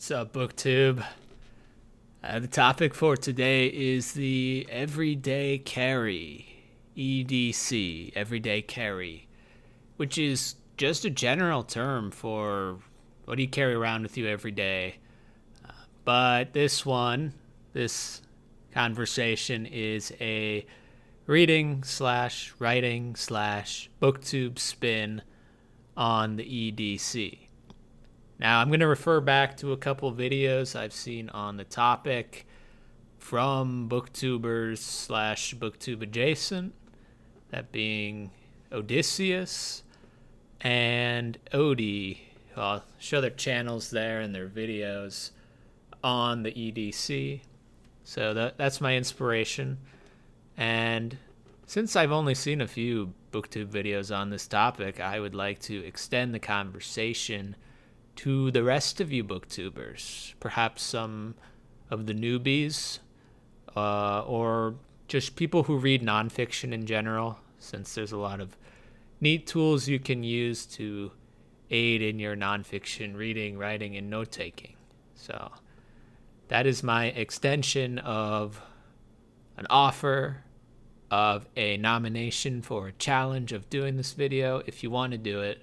What's up, Booktube? The topic for today is the everyday carry, EDC, everyday carry, which is just a general term for what do you carry around with you every day. But this conversation is a reading slash writing slash Booktube spin on the EDC. Now, I'm going to refer back to a couple videos I've seen on the topic from booktubers slash booktube adjacent, that being Odysseus and Odie. I'll show their channels there and their videos on the EDC. So that's my inspiration. And since I've only seen a few booktube videos on this topic, I would like to extend the conversation to the rest of you booktubers, perhaps some of the newbies, or just people who read nonfiction in general, since there's a lot of neat tools you can use to aid in your nonfiction reading, writing, and note-taking. So that is my extension of an offer of a nomination for a challenge of doing this video. If you want to do it,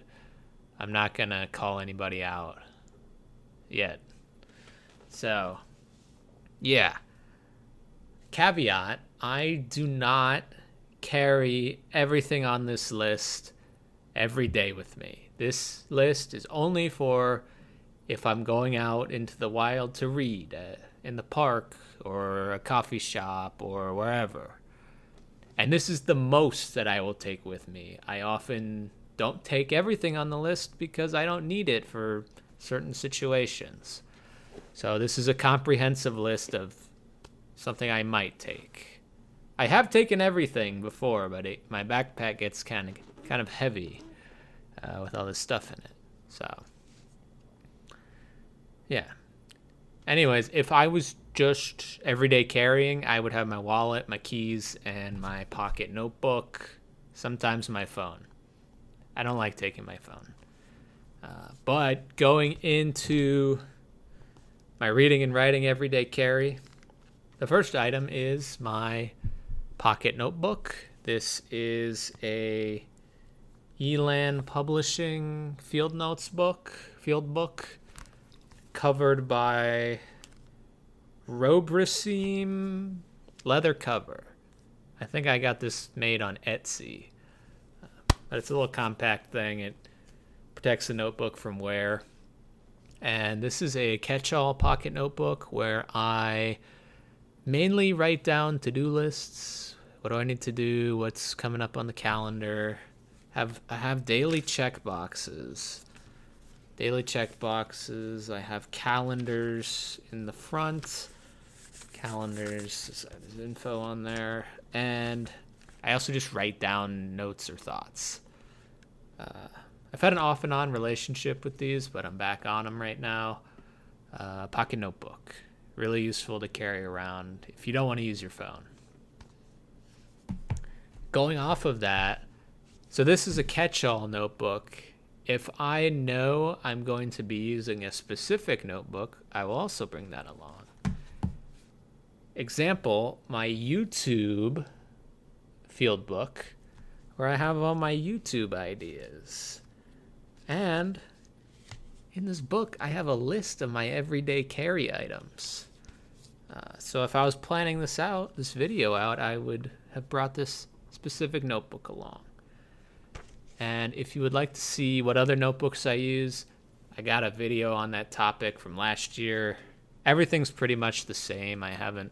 I'm not going to call anybody out yet. So, yeah. Caveat, I do not carry everything on this list every day with me. This list is only for if I'm going out into the wild to read, in the park or a coffee shop or wherever. And this is the most that I will take with me. I often don't take everything on the list because I don't need it for certain situations. So this is a comprehensive list of something I might take. I have taken everything before, but my backpack gets kind of heavy with all this stuff in it. So, yeah. Anyways, if I was just everyday carrying, I would have my wallet, my keys, and my pocket notebook, sometimes my phone. I don't like taking my phone. But going into my reading and writing everyday carry, the first item is my pocket notebook. This is a Elan Publishing field book, covered by Robricine leather cover. I think I got this made on Etsy. But it's a little compact thing. It protects the notebook from wear. And this is a catch-all pocket notebook where I mainly write down to-do lists. What do I need to do? What's coming up on the calendar? I have daily check boxes. I have calendars in the front. Calendars, there's info on there. And I also just write down notes or thoughts. I've had an off and on relationship with these, but I'm back on them right now. Pocket notebook. Really useful to carry around if you don't want to use your phone. Going off of that, so this is a catch-all notebook. If I know I'm going to be using a specific notebook, I will also bring that along. Example, my YouTube field book, where I have all my YouTube ideas. And in this book, I have a list of my everyday carry items. So if I was planning this video out, I would have brought this specific notebook along. And if you would like to see what other notebooks I use, I got a video on that topic from last year. Everything's pretty much the same. I haven't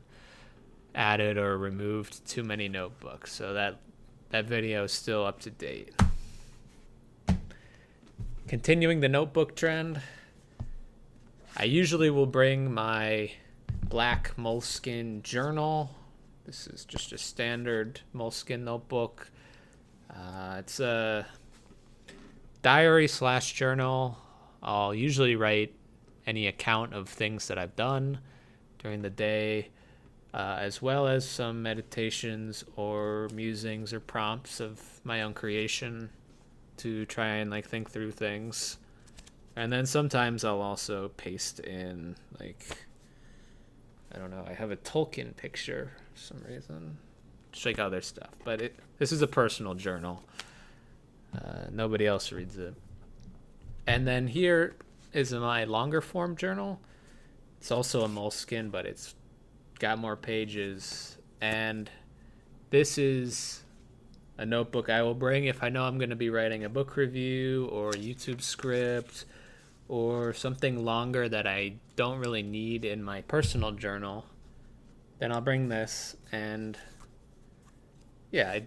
added or removed too many notebooks, so that video is still up to date. Continuing the notebook trend, I usually will bring my black Moleskin Journal. This is just a standard Moleskin notebook. It's a diary / journal. I'll usually write any account of things that I've done during the day, as well as some meditations or musings or prompts of my own creation to try and think through things. And then sometimes I'll also paste in, like, I don't know, I have a Tolkien picture for some reason. Just like other stuff. But this is a personal journal. Nobody else reads it. And then here is my longer form journal. It's also a Moleskin, but it's got more pages. And this is a notebook I will bring if I know I'm going to be writing a book review or a YouTube script or something longer that I don't really need in my personal journal. Then I'll bring this, and yeah,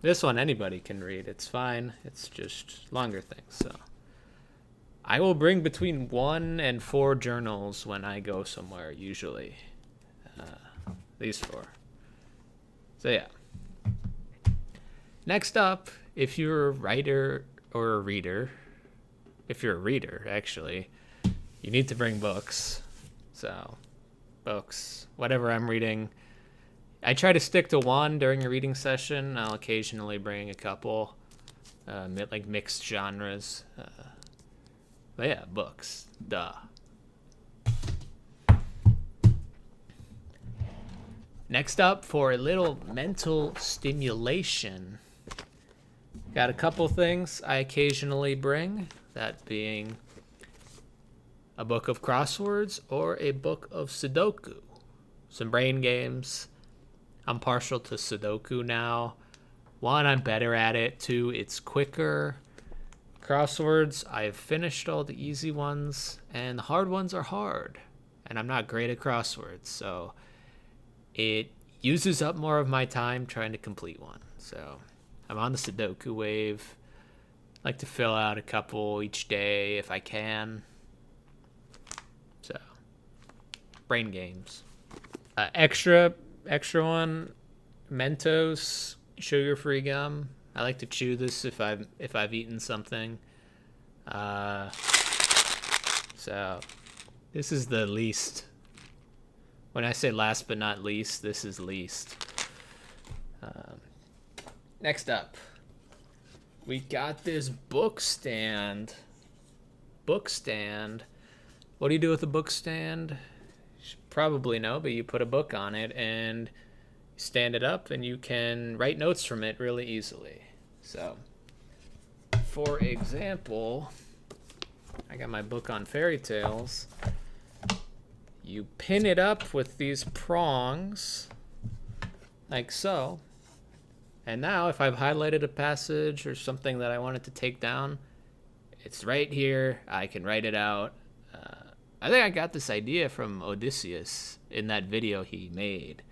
this one anybody can read. It's fine. It's just longer things. So I will bring between 1 and 4 journals when I go somewhere, usually. These 4. So yeah. Next up, if you're a writer or a reader, if you're a reader, actually, you need to bring books. So, books, whatever I'm reading. I try to stick to one during a reading session. I'll occasionally bring a couple, like mixed genres. But yeah, books. Duh. Next up, for a little mental stimulation, got a couple things I occasionally bring, that being a book of crosswords or a book of Sudoku. Some brain games. I'm partial to Sudoku now. 1, I'm better at it. 2, it's quicker. Crosswords, I've finished all the easy ones, and the hard ones are hard. And I'm not great at crosswords, so it uses up more of my time trying to complete one. So I'm on the Sudoku wave. I like to fill out a couple each day if I can. So, brain games. Extra one, Mentos sugar-free gum. I like to chew this if I've eaten something. So this is the least. When I say last but not least, this is least. Next up, we got this Bookstand. Bookstand. What do you do with a Bookstand? You should probably know, but you put a book on it and you stand it up and you can write notes from it really easily. So, for example, I got my book on fairy tales. You pin it up with these prongs, like so. And now if I've highlighted a passage or something that I wanted to take down, it's right here. I can write it out. I think I got this idea from Odysseus in that video he made.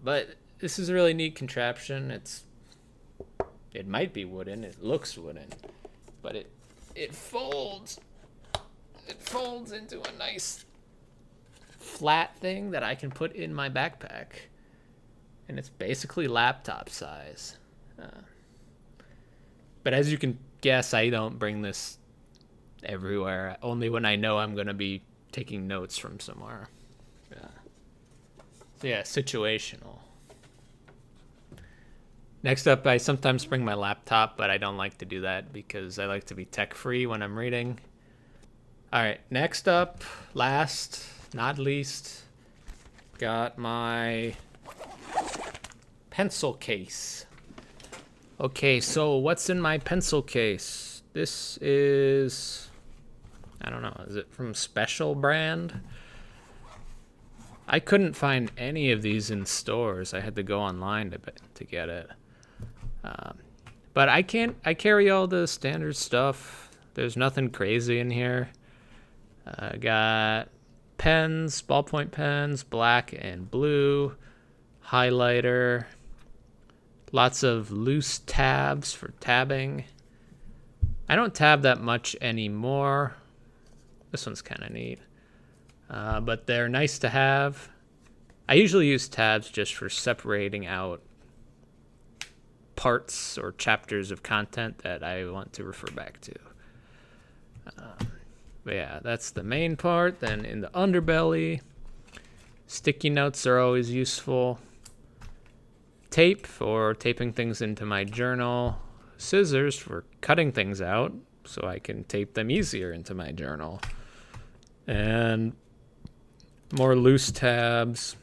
But this is a really neat contraption. It might be wooden. It looks wooden. But it folds. It folds into a nice flat thing that I can put in my backpack, and it's basically laptop size. But as you can guess, I don't bring this everywhere, only when I know I'm going to be taking notes from somewhere. So yeah, situational. Next up, I sometimes bring my laptop, but I don't like to do that because I like to be tech-free when I'm reading. All right, next up, last not least, got my pencil case. Okay, so what's in my pencil case? This is, I don't know, is it from Special Brand? I couldn't find any of these in stores. I had to go online to get it. But I carry all the standard stuff. There's nothing crazy in here. I got pens, ballpoint pens, black and blue, highlighter, lots of loose tabs for tabbing. I don't tab that much anymore. This one's kind of neat. But they're nice to have. I usually use tabs just for separating out parts or chapters of content that I want to refer back to. But yeah, that's the main part. Then in the underbelly, sticky notes are always useful. Tape for taping things into my journal. Scissors for cutting things out. so I can tape them easier into my journal. And more loose tabs,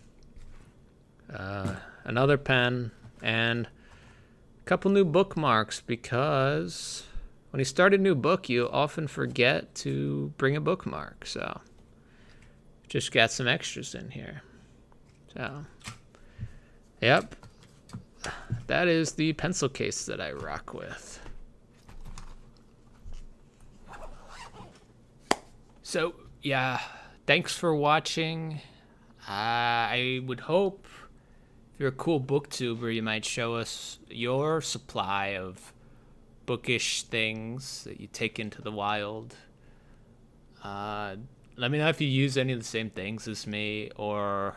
another pen, and a couple new bookmarks, because when you start a new book, you often forget to bring a bookmark. So just got some extras in here. So, yep, that is the pencil case that I rock with. So, yeah, thanks for watching. I would hope if you're a cool booktuber, you might show us your supply of bookish things that you take into the wild. Let me know if you use any of the same things as me, or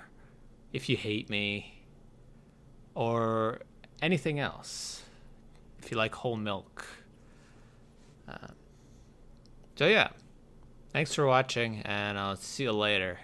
if you hate me, or anything else. If you like whole milk. So yeah, thanks for watching, and I'll see you later.